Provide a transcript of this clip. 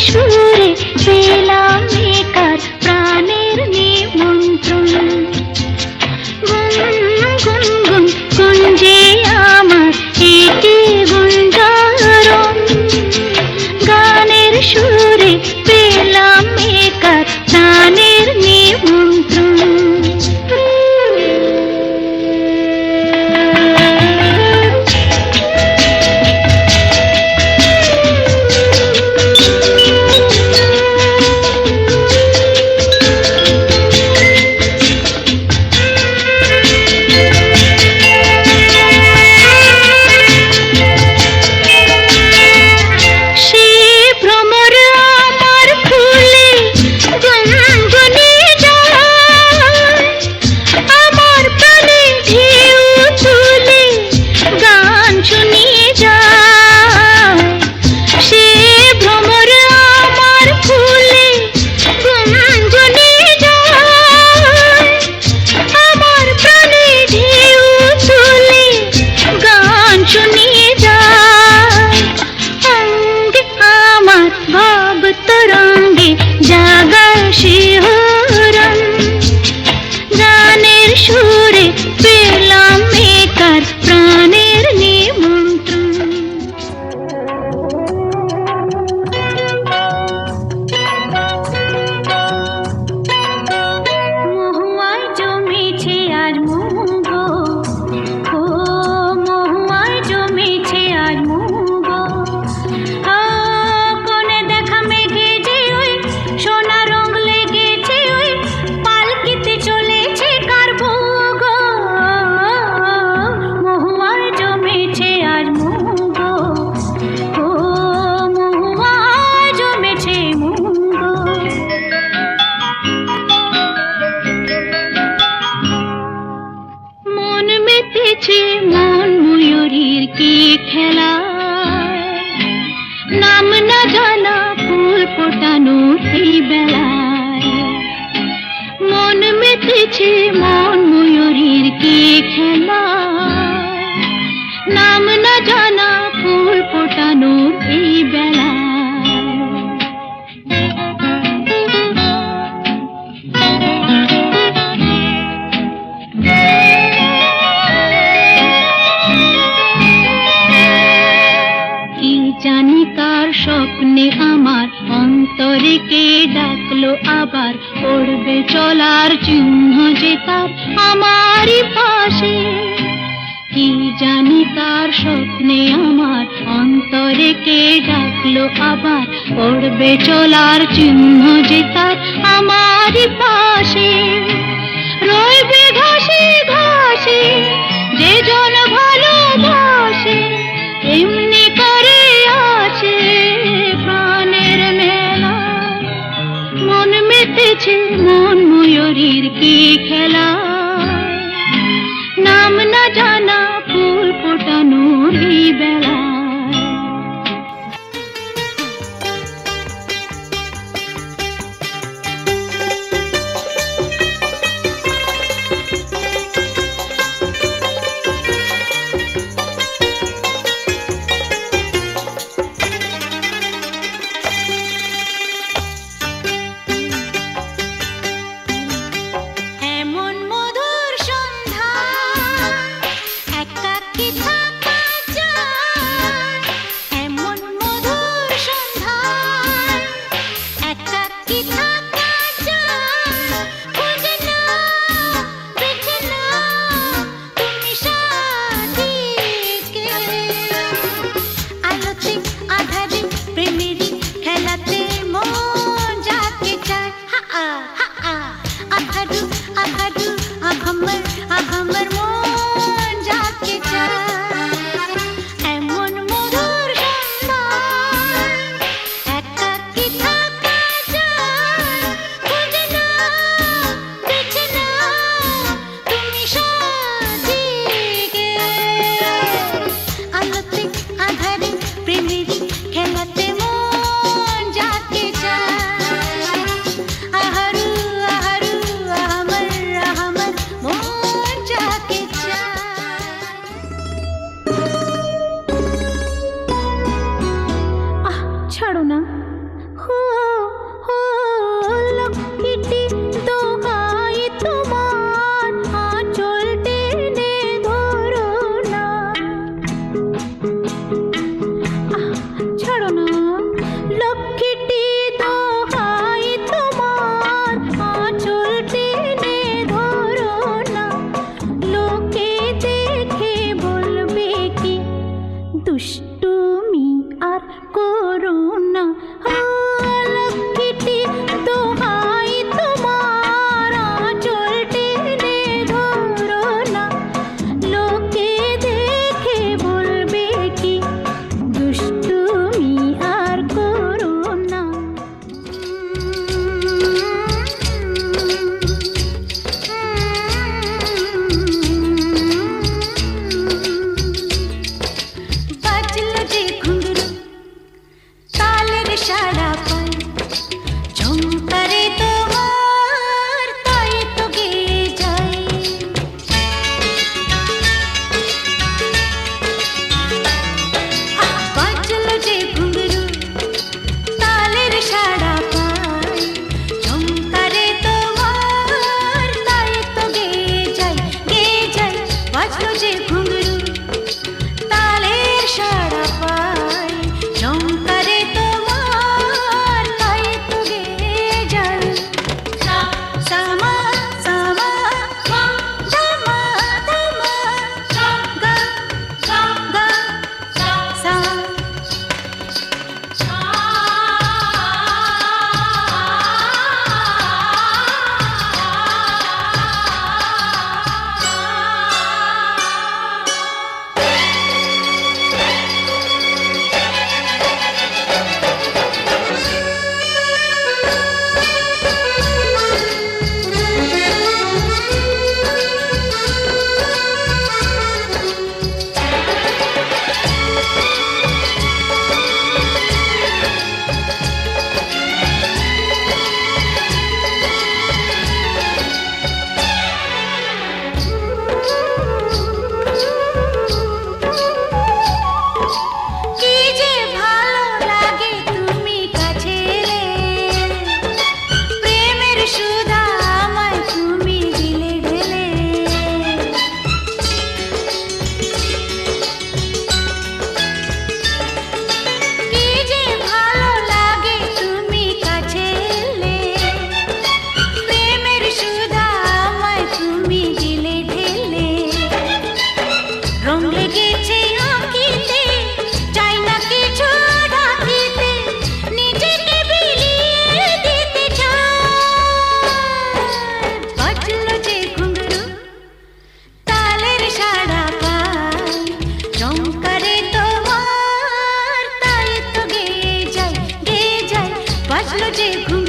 সুরে পেলাম একার প্রাণের নিমন্ত্রণ। গুন গুন গুন গুঞ্জে আমার একে গুঞ্জারণ, গানের সুরে পেলাম একার প্রাণের নিমন্ত্রণ। মন ময়ূরীর কি খেলা, নাম না জানা ফুল ফোটানো এই বেলায়। মন মেতেছে মন ময়ূরীর কি খেলা, নাম না জানা ফুল ফোটানো এই বেলায়। জানি কার স্বপ্নে আমার অন্তরে কে ডাকলো আবার, পড়বে চলার চিহ্ন যে তার আমারই পাশে। কি জানি কার স্বপ্নে আমার অন্তরে কে ডাকলো আবার, পড়বে চলার চিহ্ন যে তার আমারই পাশে। রইবে ঘাসে ঘাসে যে জন ভালোবাসে, এমনি করে আছে প্রাণের মেলা। মন মেতেছে মন ময়ূরীর কি খেলা, নাম না জানা ফুল ফোটানোর এই বেলা। আহারু আহারু আহাম্মর মন যাকে চায় এমন মধুর সন্ধ্যা একাকী থাকা যায় খুঁজে নাও বেছে নাও তুমি সাজিয়ে আলোতে আধারে প্রেমের খেলাতে মন যাকে চায় আহারু আহারু আহাম্মর মন যাকে চায় ছাড়ো না হো হো লক্ষ্মীটি দোহাই তোমার আঁচল টেনে ধরো না ছাড়ো না লক্ষ্মীটি দোহাই তোমার আঁচল টেনে ধরো না লোকে দেখে বলবে কি দুষ্টুমি আর করো না লক্ষ্মীটি দোহাই তোমার আঁচল টেনে ধরো না লোকে দেখে বলবে কি দুষ্টুমি আর করো না বাজলো যে ঘুঙরু তালের সাড়া পায় ঝুমকারে তোমার তাই তো গেয়ে যায় বাজলো যে ঘুঙরু তালের সাড়া পায় ঝুমকারে তোমার তাই তো গেয়ে যায় বাজলো যে ঘুঙরু তালের সাড়া পায় ঝুমকারে তোমার তাই তো গেয়ে যায় সামা সামা ধামা ধামা গা গা সা কি যে ভালো লাগে তুমি কাছে এলে প্রেমের সুধা আমায় তুমি দিলে ঢেলে কি যে ভালো লাগে তুমি কাছে এলে প্রেমের সুধা আমায় তুমি দিলে ঢেলে রং লেগেছে আঁকিতে চাই না কিছু ঢাকিতে নিজেকে বিলিয়ে দিতে চাই বাজলো যে ঘুঙরু তালের সাড়া পায় ঝুমকারে তোমার তাই তো গেয়ে যায় বাজলো যে ঘুঙরু